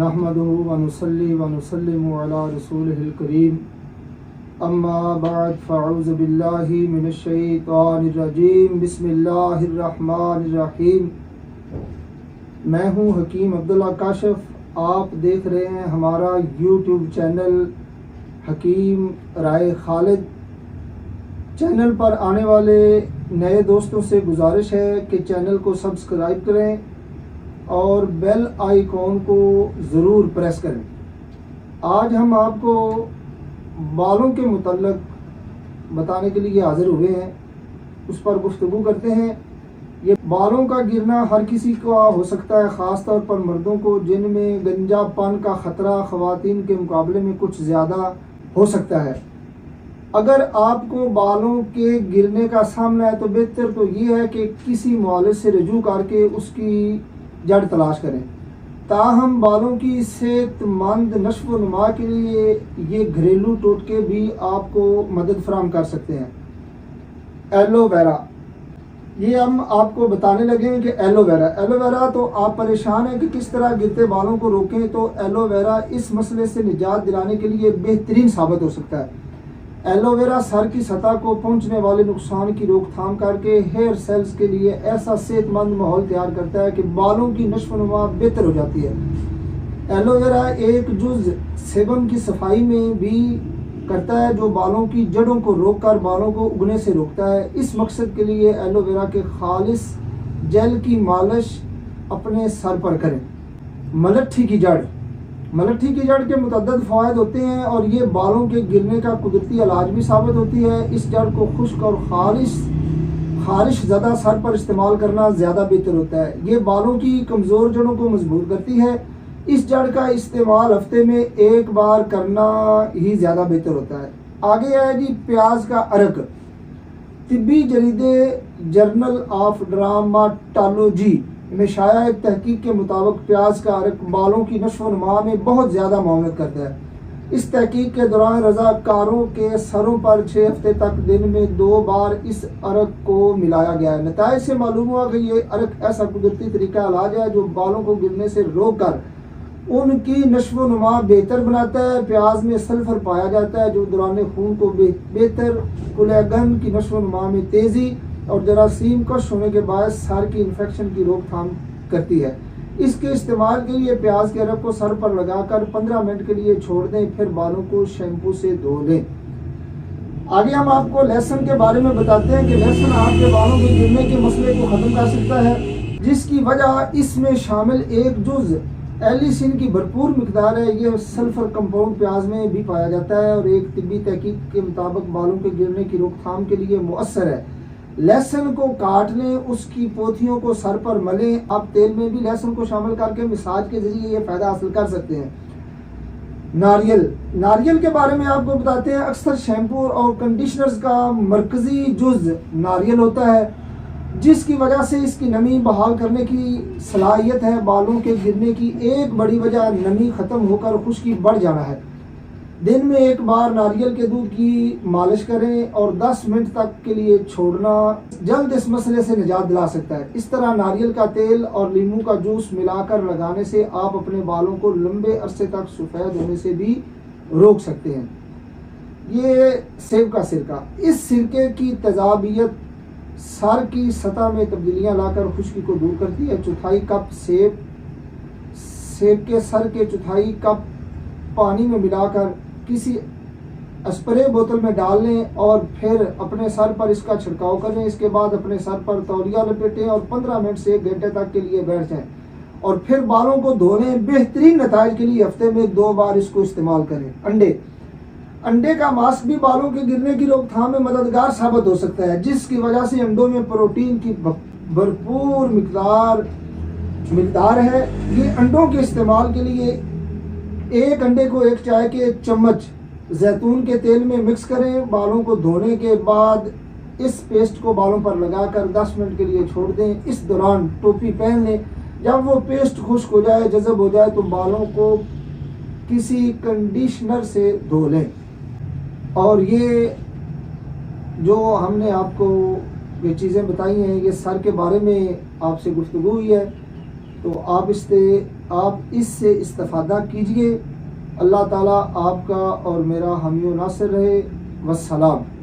नहमदुहु व नुसल्ली व नुसल्लिमु अला रसूलिहिल करीम अम्मा बाद फ़अऊज़ु बिल्लाहि मिनश शैतानिर रजीम बिस्मिल्लाहिर रहमानिर रहीम। मैं हूँ हकीम अब्दुल्ला काशिफ। आप देख रहे हैं हमारा यूट्यूब चैनल हकीम राय खालिद। चैनल पर आने वाले नए दोस्तों से गुजारिश है कि चैनल को सब्सक्राइब करें और बेल आइकॉन को ज़रूर प्रेस करें। आज हम आपको बालों के मुतल्लक बताने के लिए हाज़िर हुए हैं, उस पर गुफ्तगू करते हैं। ये बालों का गिरना हर किसी का हो सकता है, ख़ास तौर पर मर्दों को, जिनमें गंजापन का ख़तरा ख़वातीन के मुकाबले में कुछ ज़्यादा हो सकता है। अगर आपको बालों के गिरने का सामना है तो बेहतर तो ये है कि किसी मुआलिज से रजू करके उसकी जड़ तलाश करें। ताहम बालों की सेहतमंद नश्व व नुमा के लिए ये घरेलू टोटके भी आपको मदद फराहम कर सकते हैं। एलोवेरा, ये हम आपको बताने लगे हैं कि एलोवेरा तो आप परेशान हैं कि किस तरह गिरते बालों को रोकें, तो एलोवेरा इस मसले से निजात दिलाने के लिए बेहतरीन साबित हो सकता है। एलोवेरा सर की सतह को पहुंचने वाले नुकसान की रोकथाम करके हेयर सेल्स के लिए ऐसा सेहतमंद माहौल तैयार करता है कि बालों की नश्व-नुमा बेहतर हो जाती है। एलोवेरा एक जुज़ सेबम की सफाई में भी करता है, जो बालों की जड़ों को रोककर बालों को उगने से रोकता है। इस मकसद के लिए एलोवेरा के खालिस जेल की मालिश अपने सर पर करें। मलट्ठी की जड़ के मुतअद्दिद फ़वाइद होते हैं और ये बालों के गिरने का कुदरती इलाज भी साबित होती है। इस जड़ को खुश्क और खारिश ज़्यादा सर पर इस्तेमाल करना ज़्यादा बेहतर होता है। ये बालों की कमज़ोर जड़ों को मजबूत करती है। इस जड़ का इस्तेमाल हफ्ते में एक बार करना ही ज़्यादा बेहतर होता है। आगे है जी प्याज का अरक। तिब्बी जरीदे जर्नल ऑफ ड्रामाटोलॉजी में शाया एक तहकीक के मुताबिक प्याज का अरक बालों की नश्व-नुमा में बहुत ज़्यादा मावनत करता है। इस तहकीक के दौरान रज़ाकारों के सरों पर 6 हफ्ते तक दिन में 2 बार इस अरक को मिलाया गया है। नताइज से मालूम हुआ कि ये अरक ऐसा कुदरती तरीका इलाज है जो बालों को गिरने से रोक कर उनकी नश्व-नुमा बेहतर बनाता है। प्याज में सल्फर पाया जाता है जो दौरान खून को बेहतर, कोलेगन की नश्व-नुमा में तेज़ी और जरासीम कश होने के बाद सर की इन्फेक्शन की रोकथाम करती है। इसके इस्तेमाल के लिए प्याज के अरक को सर पर लगाकर 15 मिनट के लिए छोड़ दें, फिर बालों को शैम्पू से धो लें। आगे हम आपको लहसुन के बारे में बताते हैं कि लहसुन आपके बालों के गिरने के मसले को ख़त्म कर सकता है, जिसकी वजह इसमें शामिल एक जुज़ एलिसिन की भरपूर मिकदार है। ये सल्फर कंपाउंड प्याज में भी पाया जाता है और एक तिब्बी तहकीक के मुताबिक बालों के गिरने की रोकथाम के लिए मुअस्सर है। लहसुन को काट लें, उसकी पोथियों को सर पर मलें। आप तेल में भी लहसुन को शामिल करके मसाज के जरिए ये फ़ायदा हासिल कर सकते हैं। नारियल के बारे में आपको बताते हैं। अक्सर शैम्पू और कंडीशनर्स का मरकजी जुज़ नारियल होता है, जिसकी वजह से इसकी नमी बहाल करने की सलाहियत है। बालों के गिरने की एक बड़ी वजह नमी ख़त्म होकर खुश्की बढ़ जाना है। दिन में एक बार नारियल के दूध की मालिश करें और 10 मिनट तक के लिए छोड़ना जल्द इस मसले से निजात दिला सकता है। इस तरह नारियल का तेल और नींबू का जूस मिलाकर लगाने से आप अपने बालों को लंबे अरसे तक सफ़ेद होने से भी रोक सकते हैं। ये सेब का सिरका, इस सिरके की तेजाबियत सर की सतह में तब्दीलियां लाकर खुश्की को दूर करती है। चौथाई कप सेब के सर के चौथाई कप पानी में मिलाकर किसी स्प्रे बोतल में डाल लें और फिर अपने सर पर इसका छिड़काव करें। इसके बाद अपने सर पर तौलिया लपेटें और 15 मिनट से 1 घंटे तक के लिए बैठ जाएं और फिर बालों को धो लें। बेहतरीन नताइज के लिए हफ्ते में 2 बार इसको इस्तेमाल करें। अंडे का मास्क भी बालों के गिरने की रोकथाम में मददगार साबित हो सकता है, जिसकी वजह से अंडों में प्रोटीन की भरपूर मिकदार है। ये अंडों के इस्तेमाल के लिए एक अंडे को 1 चाय के चम्मच जैतून के तेल में मिक्स करें। बालों को धोने के बाद इस पेस्ट को बालों पर लगाकर 10 मिनट के लिए छोड़ दें। इस दौरान टोपी पहन लें। जब वो पेस्ट खुश्क हो जाए, जज़ब हो जाए, तो बालों को किसी कंडीशनर से धो लें। और ये जो हमने आपको ये चीज़ें बताई हैं, ये सर के बारे में आपसे गुफ्तगू हुई है। تو آپ اس سے استفادہ کیجئے۔ اللہ تعالیٰ آپ کا اور میرا حامی و ناصر رہے۔ والسلام۔